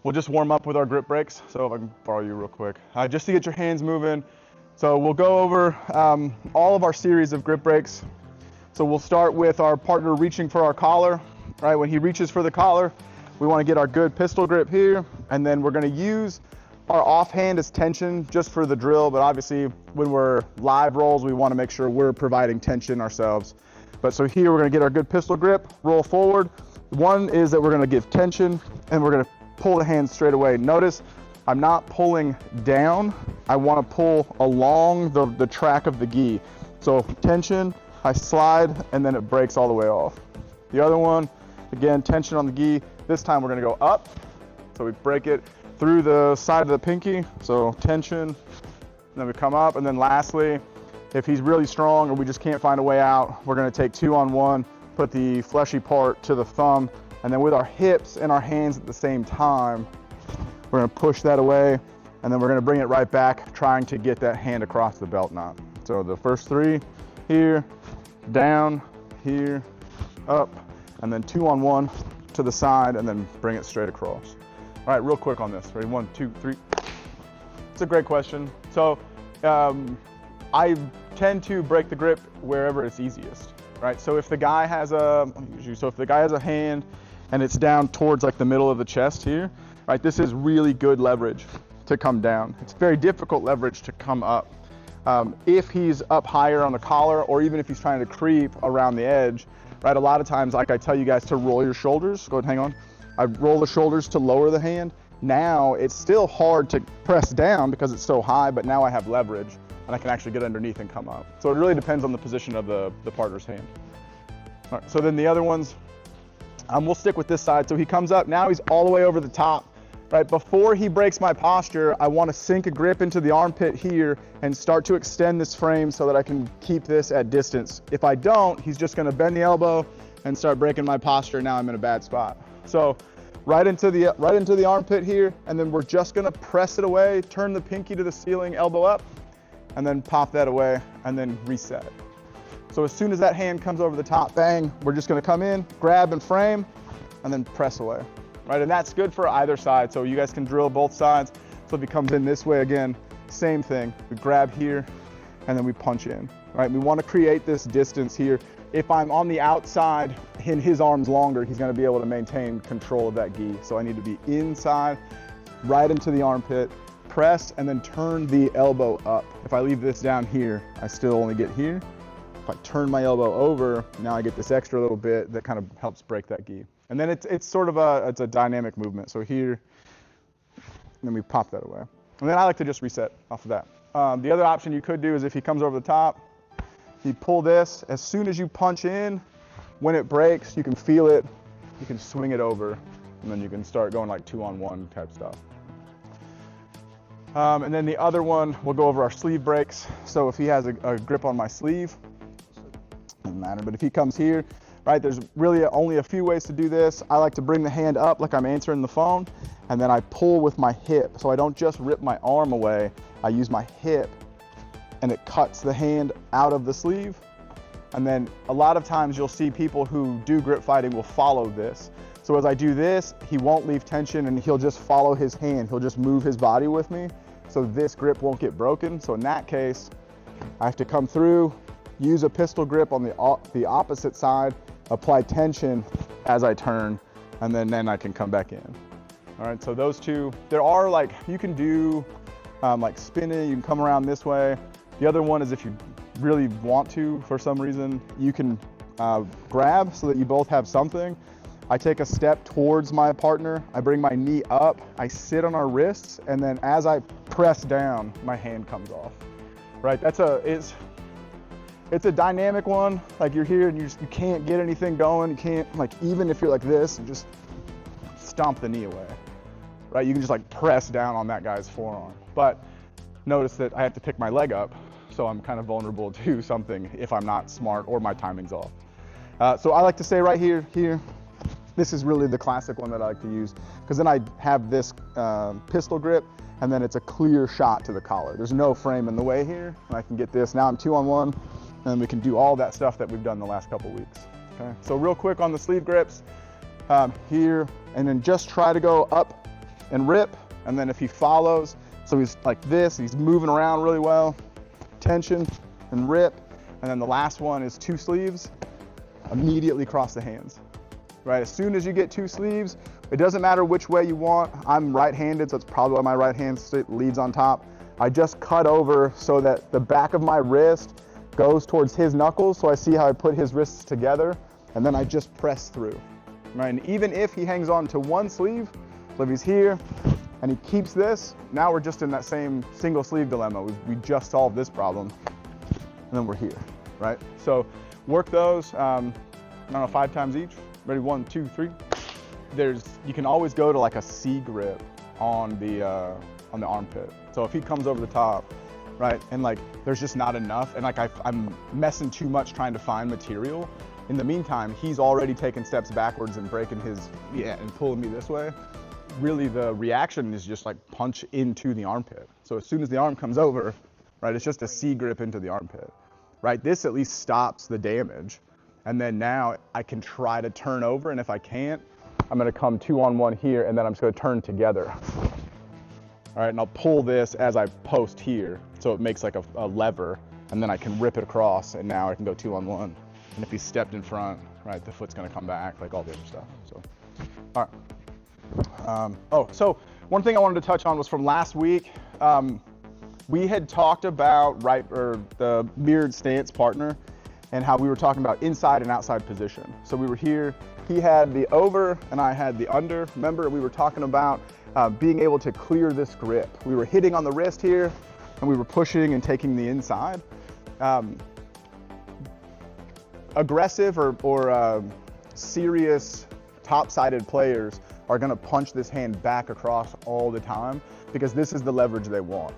we'll just warm up with our grip breaks. So if I can borrow you real quick, just to get your hands moving. So we'll go over all of our series of grip breaks. So we'll start with our partner reaching for our collar. Right, when he reaches for the collar, we want to get our good pistol grip here, and then we're going to use our offhand as tension just for the drill, but obviously when we're live rolls, we want to make sure we're providing tension ourselves. But so here we're going to get our good pistol grip, roll forward. One is that we're going to give tension, and we're going to pull the hand straight away. Notice I'm not pulling down, I want to pull along the track of the gi. So tension, I slide, and then it breaks all the way off. The other one, again, tension on the gi. This time we're going to go up, so we break it through the side of the pinky, so tension, and then we come up, and then lastly, if he's really strong or we just can't find a way out, we're going to take 2-on-1, put the fleshy part to the thumb, and then with our hips and our hands at the same time, we're going to push that away, and then we're going to bring it right back, trying to get that hand across the belt knot. So the first 3, here, down, here, up, and then 2-on-1 to the side, and then bring it straight across. All right, real quick on this. Ready? 1, 2, 3. It's a great question. So I tend to break the grip wherever it's easiest, right? So if the guy has a hand and it's down towards like the middle of the chest here, right? This is really good leverage to come down. It's very difficult leverage to come up. If he's up higher on the collar, or even if he's trying to creep around the edge, right? A lot of times, like I tell you guys to roll your shoulders. Go ahead, hang on. I roll the shoulders to lower the hand. Now it's still hard to press down because it's so high, but now I have leverage and I can actually get underneath and come up. So it really depends on the position of the partner's hand. All right, so then the other ones, we'll stick with this side. So he comes up, now he's all the way over the top, right? Before he breaks my posture, I want to sink a grip into the armpit here and start to extend this frame so that I can keep this at distance. If I don't, he's just going to bend the elbow and start breaking my posture. Now I'm in a bad spot. So right into the armpit here, and then we're just gonna press it away, turn the pinky to the ceiling, elbow up, and then pop that away, and then reset. So as soon as that hand comes over the top, bang, we're just gonna come in, grab and frame, and then press away, right? And that's good for either side, so you guys can drill both sides. So if he comes in this way again, same thing. We grab here, and then we punch in, right? We wanna create this distance here. If I'm on the outside and his arm's longer, he's gonna be able to maintain control of that gi. So I need to be inside, right into the armpit, press, and then turn the elbow up. If I leave this down here, I still only get here. If I turn my elbow over, now I get this extra little bit that kind of helps break that gi. And then it's sort of a dynamic movement. So here, and then we pop that away. And then I like to just reset off of that. The other option you could do is if he comes over the top, you pull this, as soon as you punch in, when it breaks, you can feel it, you can swing it over, and then you can start going like 2-on-1 type stuff. And then the other one, we'll go over our sleeve breaks. So if he has a grip on my sleeve, doesn't matter, but if he comes here, right, there's really only a few ways to do this. I like to bring the hand up like I'm answering the phone, and then I pull with my hip. So I don't just rip my arm away, I use my hip, and it cuts the hand out of the sleeve. And then a lot of times you'll see people who do grip fighting will follow this. So as I do this, he won't leave tension and he'll just follow his hand. He'll just move his body with me. So this grip won't get broken. So in that case, I have to come through, use a pistol grip on the opposite side, apply tension as I turn, and then I can come back in. All right, so those two, there are like, you can do like spinning, you can come around this way. The other one is if you really want to, for some reason, you can grab so that you both have something. I take a step towards my partner, I bring my knee up, I sit on our wrists, and then as I press down, my hand comes off, right? It's a dynamic one. Like you're here and you can't get anything going. You can't, like, even if you're like this, you just stomp the knee away, right? You can just like press down on that guy's forearm. But notice that I have to pick my leg up, so I'm kind of vulnerable to something if I'm not smart or my timing's off. So I like to say right here, this is really the classic one that I like to use, because then I have this pistol grip, and then it's a clear shot to the collar. There's no frame in the way here, and I can get this. Now I'm 2-on-1, and we can do all that stuff that we've done the last couple weeks. Okay. So real quick on the sleeve grips, here, and then just try to go up and rip. And then if he follows, so he's like this, he's moving around really well, tension and rip. And then the last one is 2 sleeves, immediately cross the hands, right? As soon as you get 2 sleeves, it doesn't matter which way you want. I'm right-handed, so it's probably why my right hand leads on top. I just cut over so that the back of my wrist goes towards his knuckles, so I see how I put his wrists together, and then I just press through, right? And even if he hangs on to 1 sleeve, so if he's here and he keeps this, now we're just in that same single sleeve dilemma. We just solved this problem, and then we're here, right? So work those, I don't know, 5 times each. Ready, 1, 2, 3. You can always go to like a C grip on the armpit. So if he comes over the top, right, and like there's just not enough, and like I'm messing too much trying to find material. In the meantime, he's already taken steps backwards and breaking his, and pulling me this way. Really the reaction is just like punch into the armpit. So as soon as the arm comes over, right, it's just a C grip into the armpit, right? This at least stops the damage. And then now I can try to turn over, and if I can't, I'm gonna come 2-on-1 here, and then I'm just gonna turn together. All right, and I'll pull this as I post here, so it makes like a lever, and then I can rip it across, and now I can go 2-on-1. And if he stepped in front, right, the foot's gonna come back, like all the other stuff, so. All right. So one thing I wanted to touch on was from last week. We had talked about the mirrored stance partner, and how we were talking about inside and outside position. So we were here, he had the over and I had the under. Remember, we were talking about being able to clear this grip. We were hitting on the wrist here, and we were pushing and taking the inside. Aggressive or serious top-sided players are gonna punch this hand back across all the time, because this is the leverage they want.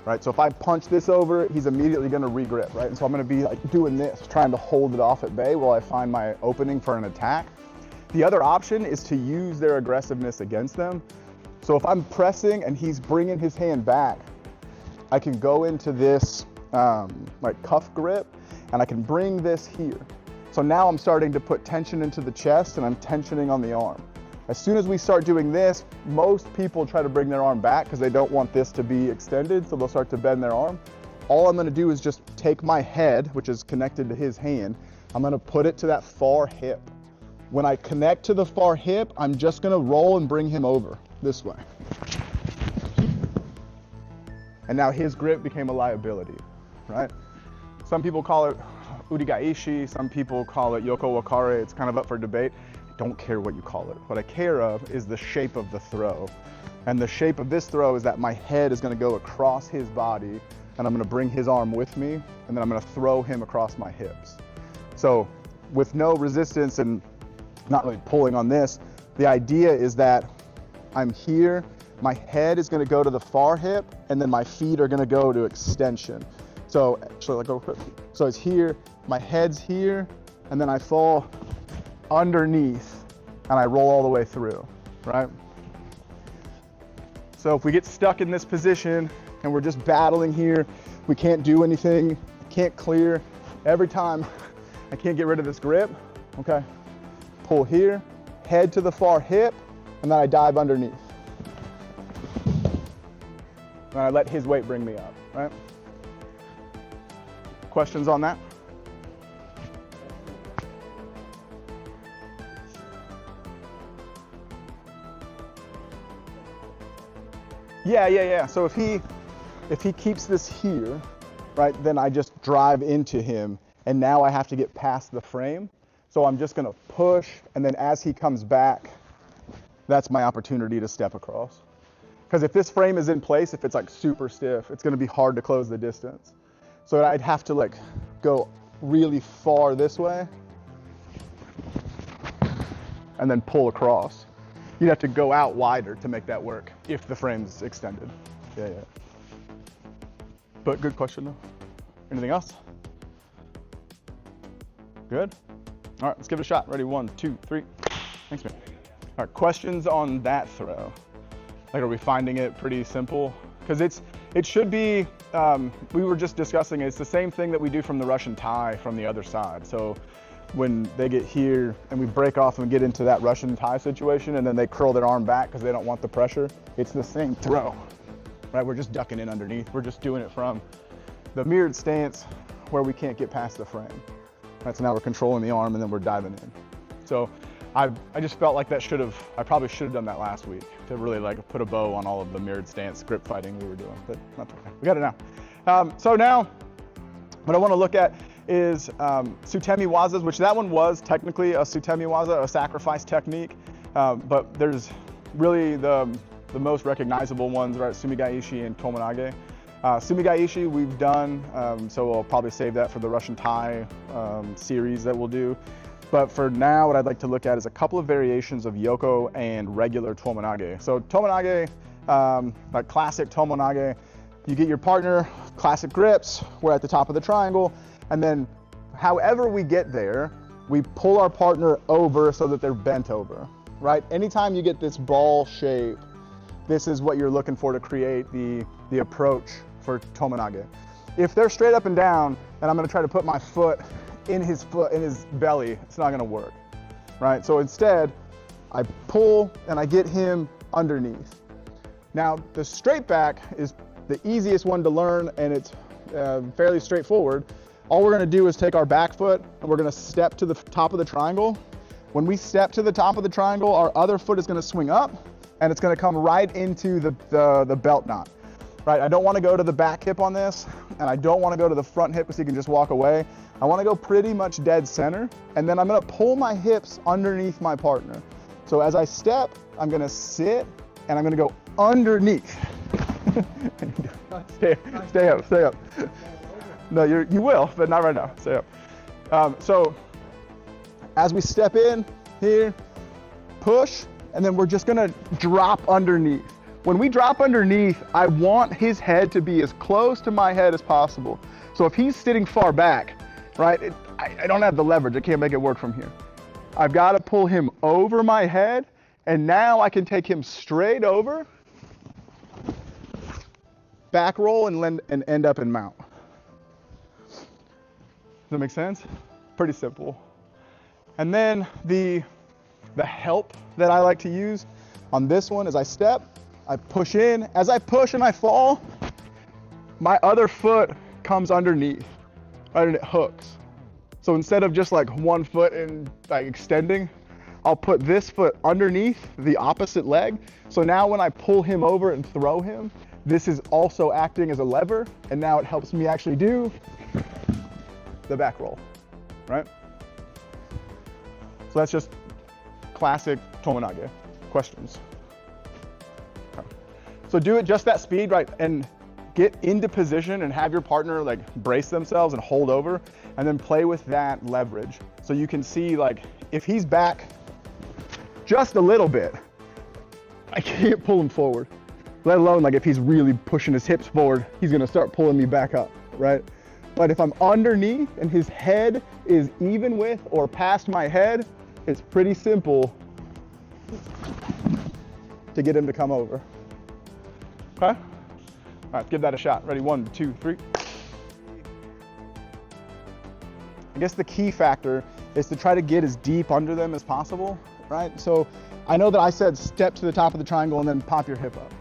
Right, so if I punch this over, he's immediately gonna re-grip, right? And so I'm gonna be like doing this, trying to hold it off at bay while I find my opening for an attack. The other option is to use their aggressiveness against them. So if I'm pressing and he's bringing his hand back, I can go into this like cuff grip, and I can bring this here. So now I'm starting to put tension into the chest, and I'm tensioning on the arm. As soon as we start doing this, most people try to bring their arm back because they don't want this to be extended, so they'll start to bend their arm. All I'm gonna do is just take my head, which is connected to his hand, I'm gonna put it to that far hip. When I connect to the far hip, I'm just gonna roll and bring him over this way. And now his grip became a liability, right? Some people call it urigaishi, some people call it yoko wakare, it's kind of up for debate. Don't care what you call it. What I care of is the shape of the throw. And the shape of this throw is that my head is gonna go across his body, and I'm gonna bring his arm with me, and then I'm gonna throw him across my hips. So with no resistance and not really pulling on this, the idea is that I'm here, my head is gonna go to the far hip, and then my feet are gonna go to extension. So actually, so it's here, my head's here, and then I fall underneath, and I roll all the way through, right? So if we get stuck in this position and we're just battling here, we can't do anything, can't clear. Every time I can't get rid of this grip, okay? Pull here, head to the far hip, and then I dive underneath. And I let his weight bring me up, right? Questions on that? Yeah. So if he keeps this here, right, then I just drive into him, and now I have to get past the frame. So I'm just gonna push, and then as he comes back, that's my opportunity to step across. Because if this frame is in place, if it's like super stiff, it's gonna be hard to close the distance. So I'd have to like go really far this way, and then pull across. You'd have to go out wider to make that work if the frame's extended. Yeah. But good question though. Anything else? Good? All right, let's give it a shot. Ready, 1, 2, 3. Thanks, man. All right, questions on that throw? Like, are we finding it pretty simple? Because it should be, we were just discussing, it's the same thing that we do from the Russian tie from the other side. So when they get here and we break off and get into that Russian tie situation, and then they curl their arm back because they don't want the pressure. It's the same throw, right? We're just ducking in underneath. We're just doing it from the mirrored stance where we can't get past the frame. Right, so now we're controlling the arm and then we're diving in. So I just felt like I probably should have done that last week to really like put a bow on all of the mirrored stance grip fighting we were doing, but that's okay. We got it now. So now what I want to look at is sutemi wazas, which that one was technically a sutemi waza, a sacrifice technique, but there's really the most recognizable ones, right? Sumigaishi and Tomoe Nage. Sumigaishi we've done, so we'll probably save that for the Russian tie series that we'll do. But for now, what I'd like to look at is a couple of variations of Yoko and regular Tomoe Nage. So Tomoe Nage, like classic Tomoe Nage, you get your partner, classic grips, we're at the top of the triangle, and then however we get there, we pull our partner over so that they're bent over, right? Anytime you get this ball shape, this is what you're looking for to create the approach for Tomoe Nage. If they're straight up and down, and I'm gonna try to put my foot in his belly, it's not gonna work, right? So instead, I pull and I get him underneath. Now, the straight back is the easiest one to learn, and it's fairly straightforward. All we're gonna do is take our back foot and we're gonna step to the top of the triangle. When we step to the top of the triangle, our other foot is gonna swing up and it's gonna come right into the belt knot, right? I don't wanna go to the back hip on this, and I don't wanna go to the front hip because you can just walk away. I wanna go pretty much dead center, and then I'm gonna pull my hips underneath my partner. So as I step, I'm gonna sit and I'm gonna go underneath. Stay up. No, you will, but not right now. Stay up. So as we step in here, push, and then we're just gonna drop underneath. When we drop underneath, I want his head to be as close to my head as possible. So if he's sitting far back, right, I don't have the leverage. I can't make it work from here. I've got to pull him over my head, and now I can take him straight over, back roll, and end up in mount. Does that make sense? Pretty simple. And then the help that I like to use on this one is I step, I push in. As I push and I fall, my other foot comes underneath, right, and it hooks. So instead of just like one foot and like extending, I'll put this foot underneath the opposite leg. So now when I pull him over and throw him, this is also acting as a lever, and now it helps me actually do the back roll, right? So that's just classic Tomoe Nage. Questions? Okay. So do it just that speed, right? And get into position and have your partner like brace themselves and hold over, and then play with that leverage. So you can see like if he's back just a little bit, I can't pull him forward. Let alone like if he's really pushing his hips forward, he's gonna start pulling me back up, right? But if I'm underneath and his head is even with or past my head, it's pretty simple to get him to come over. Okay? All right, give that a shot. Ready, 1, 2, 3. I guess the key factor is to try to get as deep under them as possible, right? So I know that I said step to the top of the triangle and then pop your hip up.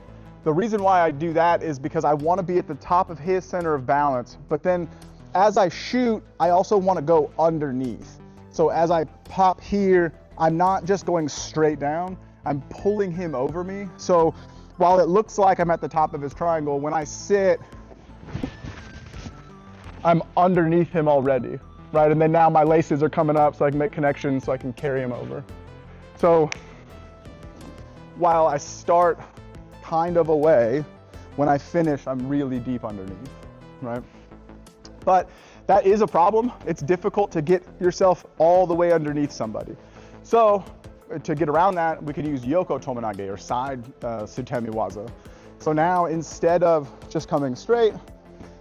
The reason why I do that is because I want to be at the top of his center of balance, but then as I shoot, I also want to go underneath. So as I pop here, I'm not just going straight down, I'm pulling him over me. So while it looks like I'm at the top of his triangle, when I sit, I'm underneath him already, right? And then now my laces are coming up so I can make connections so I can carry him over. So while I start kind of away, when I finish, I'm really deep underneath, right? But that is a problem. It's difficult to get yourself all the way underneath somebody. So to get around that, we could use Yoko Tomoe Nage or side sutemi waza. So now instead of just coming straight,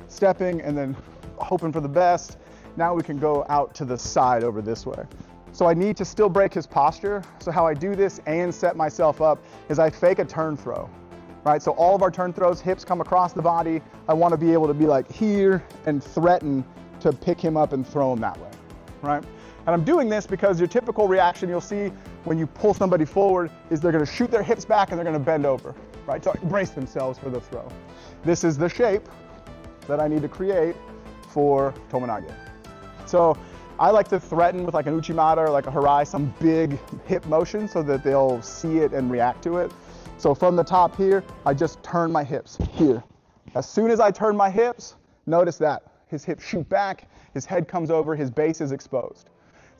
stepping, and then hoping for the best, now we can go out to the side over this way. So I need to still break his posture. So how I do this and set myself up is I fake a turn throw, right? So all of our turn throws, hips come across the body. I want to be able to be like here and threaten to pick him up and throw him that way, right? And I'm doing this because your typical reaction you'll see when you pull somebody forward is they're gonna shoot their hips back and they're gonna bend over, right? To brace themselves for the throw. This is the shape that I need to create for Tomoe Nage. So I like to threaten with like an uchimata or like a harai, some big hip motion so that they'll see it and react to it. So from the top here, I just turn my hips here. As soon as I turn my hips, notice that. His hips shoot back, his head comes over, his base is exposed.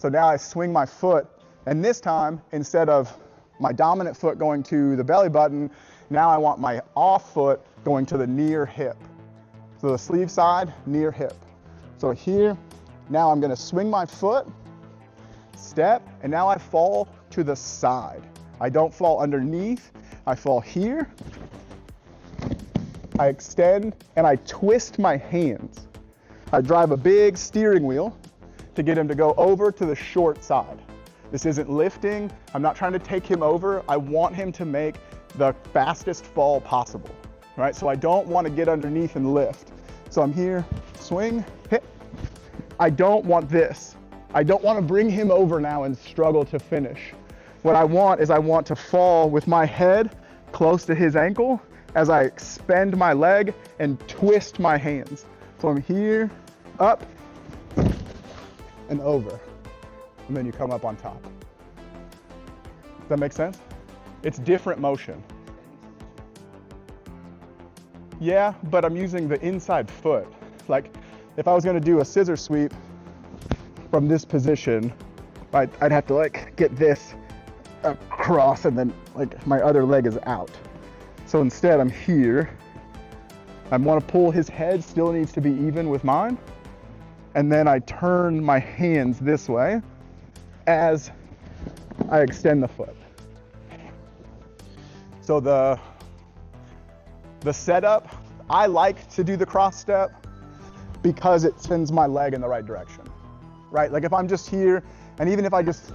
So now I swing my foot, and this time, instead of my dominant foot going to the belly button, now I want my off foot going to the near hip. So the sleeve side, near hip. So here, now I'm gonna swing my foot, step, and now I fall to the side. I don't fall underneath, I fall here. I extend and I twist my hands. I drive a big steering wheel to get him to go over to the short side. This isn't lifting, I'm not trying to take him over, I want him to make the fastest fall possible, right? So I don't want to get underneath and lift. So I'm here, swing, hit. I don't want this. I don't want to bring him over now and struggle to finish. What I want is I want to fall with my head close to his ankle as I expend my leg and twist my hands. So I'm here, up, and over. And then you come up on top. Does that make sense? It's different motion. Yeah, but I'm using the inside foot. Like if I was gonna do a scissor sweep from this position, I'd have to like get this across and then like my other leg is out. So instead I'm here. I want to pull his head, still needs to be even with mine. And then I turn my hands this way as I extend the foot. So the setup, I like to do the cross step because it sends my leg in the right direction, right? Like if I'm just here, and even if I just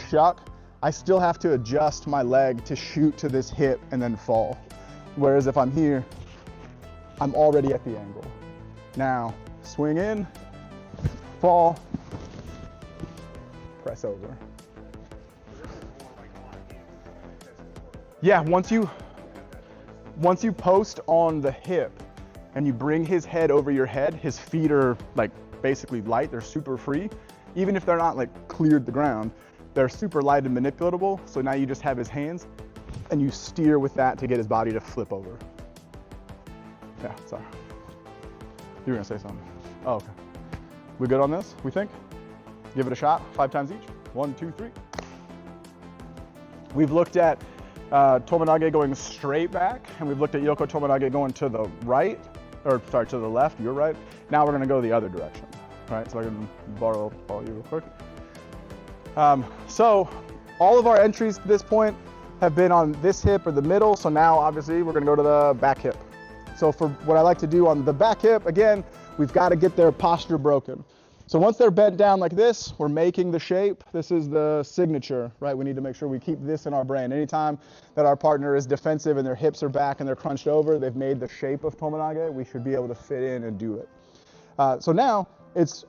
shuck, I still have to adjust my leg to shoot to this hip and then fall. Whereas if I'm here, I'm already at the angle. Now, swing in, fall, press over. Yeah, once you post on the hip and you bring his head over your head, his feet are like basically light, they're super free. Even if they're not like cleared the ground, they're super light and manipulatable. So now you just have his hands and you steer with that to get his body to flip over. Yeah, sorry. You were gonna say something. Oh, okay. We good on this, we think? Give it a shot, 5 times each. 1, 2, 3. We've looked at Tomoe Nage going straight back, and we've looked at Yoko Tomoe Nage going to the right, or sorry, to the left, your right. Now we're gonna go the other direction, right? So I can borrow you real quick. So all of our entries to this point have been on this hip or the middle, so now obviously we're gonna go to the back hip. So for what I like to do on the back hip, again, we've got to get their posture broken. So once they're bent down like this, we're making the shape. This is the signature, right? We need to make sure we keep this in our brain. Anytime that our partner is defensive and their hips are back and they're crunched over, they've made the shape of Tomoe Nage, we should be able to fit in and do it. So now it's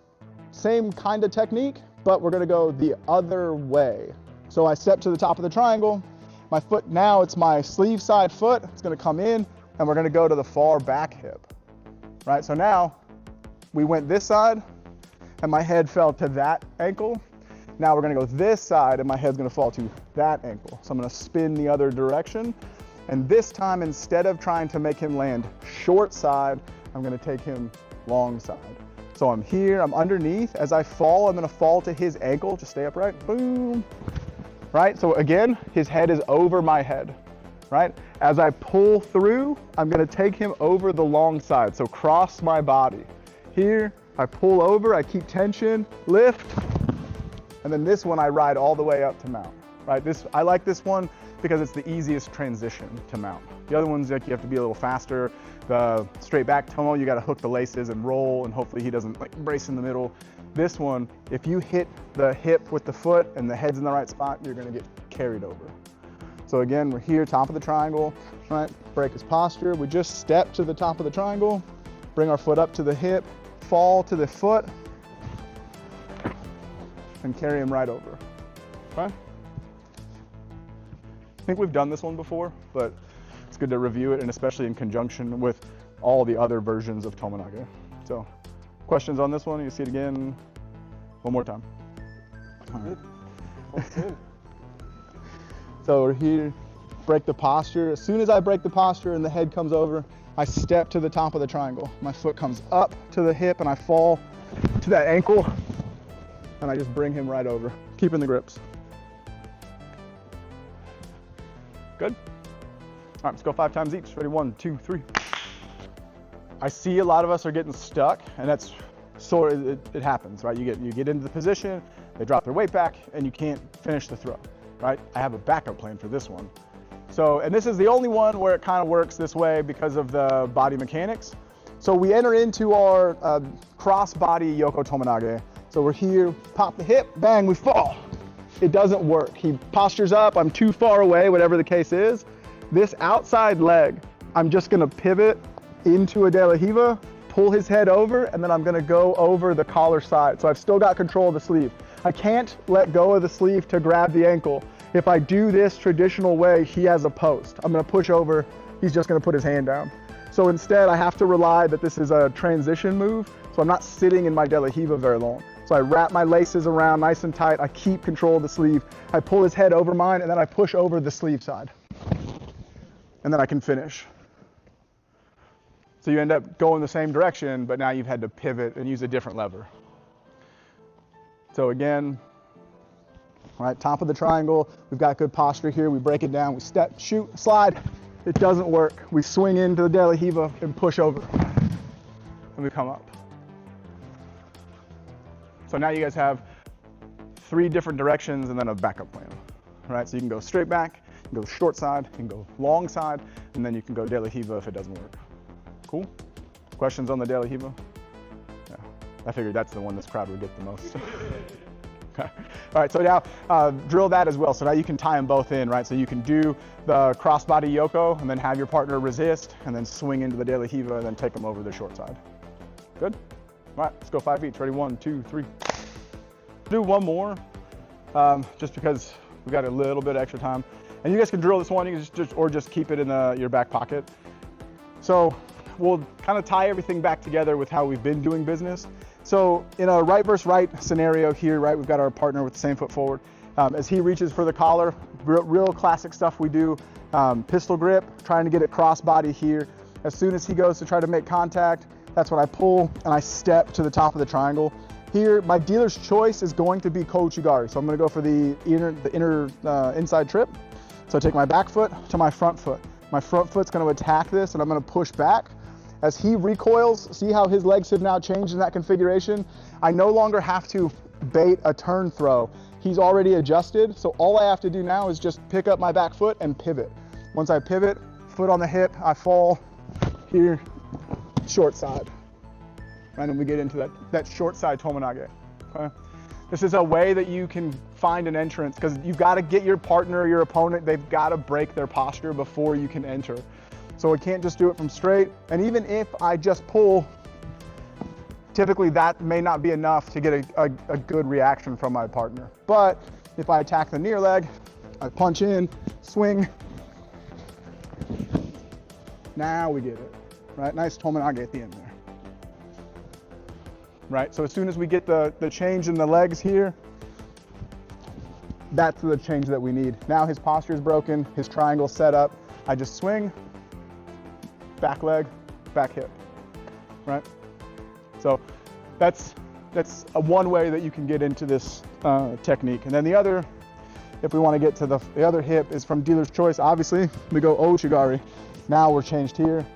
same kind of technique, but we're gonna go the other way. So I step to the top of the triangle. My foot now, it's my sleeve side foot. It's gonna come in, and we're gonna go to the far back hip, right? So now we went this side and my head fell to that ankle. Now we're gonna go this side and my head's gonna fall to that ankle. So I'm gonna spin the other direction. And this time, instead of trying to make him land short side, I'm gonna take him long side. So I'm here, I'm underneath. As I fall, I'm gonna fall to his ankle. Just stay upright, boom. Right, so again, his head is over my head. Right? As I pull through, I'm gonna take him over the long side, so cross my body. Here, I pull over, I keep tension, lift, and then this one I ride all the way up to mount, right? I like this one because it's the easiest transition to mount. The other ones, like you have to be a little faster. The straight back Tomoe, you gotta hook the laces and roll, and hopefully he doesn't like brace in the middle. This one, if you hit the hip with the foot and the head's in the right spot, you're gonna get carried over. So again, we're here, top of the triangle, right? Break his posture. We just step to the top of the triangle, bring our foot up to the hip, fall to the foot, and carry him right over. Okay? I think we've done this one before, but it's good to review it, and especially in conjunction with all the other versions of Tomoe Nage. So, questions on this one? You see it again one more time. All right. Good. So we're here, break the posture. As soon as I break the posture and the head comes over, I step to the top of the triangle. My foot comes up to the hip and I fall to that ankle, and I just bring him right over, keeping the grips. Good? All right, let's go 5 times each. Ready, 1, 2, 3. I see a lot of us are getting stuck, and that's sort of, it happens, right? You get into the position, they drop their weight back, and you can't finish the throw, right? I have a backup plan for this one. So, and this is the only one where it kind of works this way because of the body mechanics. So we enter into our cross body Yoko Tomoe Nage. So we're here, pop the hip, bang, we fall. It doesn't work. He postures up, I'm too far away, whatever the case is. This outside leg, I'm just gonna pivot into a de la riva, pull his head over, and then I'm gonna go over the collar side. So I've still got control of the sleeve. I can't let go of the sleeve to grab the ankle. If I do this traditional way, he has a post. I'm gonna push over, he's just gonna put his hand down. So instead, I have to rely that this is a transition move, so I'm not sitting in my de la riva very long. So I wrap my laces around nice and tight, I keep control of the sleeve, I pull his head over mine, and then I push over the sleeve side. And then I can finish. So you end up going the same direction, but now you've had to pivot and use a different lever. So again, all right, top of the triangle, we've got good posture here, we break it down, we step, shoot, slide. It doesn't work. We swing into the de la riva and push over, and we come up. So now you guys have 3 different directions and then a backup plan, right? So you can go straight back, you can go short side, you can go long side, and then you can go de la riva if it doesn't work. Cool? Questions on the de la riva? Yeah, I figured that's the one this crowd would get the most. Okay. All right, so now drill that as well. So now you can tie them both in, right? So you can do the crossbody Yoko and then have your partner resist and then swing into the de la riva and then take them over the short side. Good? All right, let's go 5 each. Ready, 1, 2, 3. Do one more, just because we've got a little bit of extra time. And you guys can drill this one, you can just keep it in your back pocket. So we'll kind of tie everything back together with how we've been doing business. So in a right versus right scenario here, right, we've got our partner with the same foot forward. As he reaches for the collar, real classic stuff we do, pistol grip, trying to get it cross body here. As soon as he goes to try to make contact, that's when I pull and I step to the top of the triangle. Here, my dealer's choice is going to be Kochigari. So I'm gonna go for the inner inside trip. So I take my back foot to my front foot. My front foot's gonna attack this and I'm gonna push back. As he recoils, see how his legs have now changed in that configuration? I no longer have to bait a turn throw. He's already adjusted, so all I have to do now is just pick up my back foot and pivot. Once I pivot, foot on the hip, I fall here, short side. And then we get into that short side Tomoe Nage. Okay? This is a way that you can find an entrance, because you've got to get your partner or your opponent, they've got to break their posture before you can enter. So I can't just do it from straight. And even if I just pull, typically that may not be enough to get a good reaction from my partner. But if I attack the near leg, I punch in, swing. Now we get it, right? Nice Tomoe Nage at the end there. Right, so as soon as we get the change in the legs here, that's the change that we need. Now his posture is broken, his triangle's set up. I just swing, back leg, back hip, right? So that's one way that you can get into this technique. And then the other, if we want to get to the other hip, is from dealer's choice. Obviously, we go Ochigari. Now we're changed here.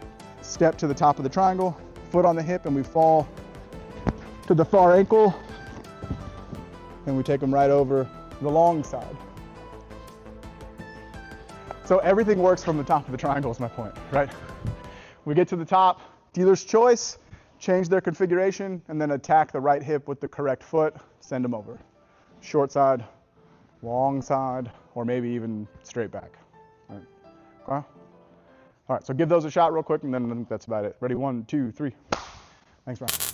Step to the top of the triangle, foot on the hip, and we fall to the far ankle, and we take them right over the long side. So everything works from the top of the triangle is my point, right? We get to the top, dealer's choice, change their configuration, and then attack the right hip with the correct foot, send them over. Short side, long side, or maybe even straight back. Right. Okay. All right, so give those a shot real quick, and then that's about it. Ready, 1, 2, 3. Thanks, Ryan.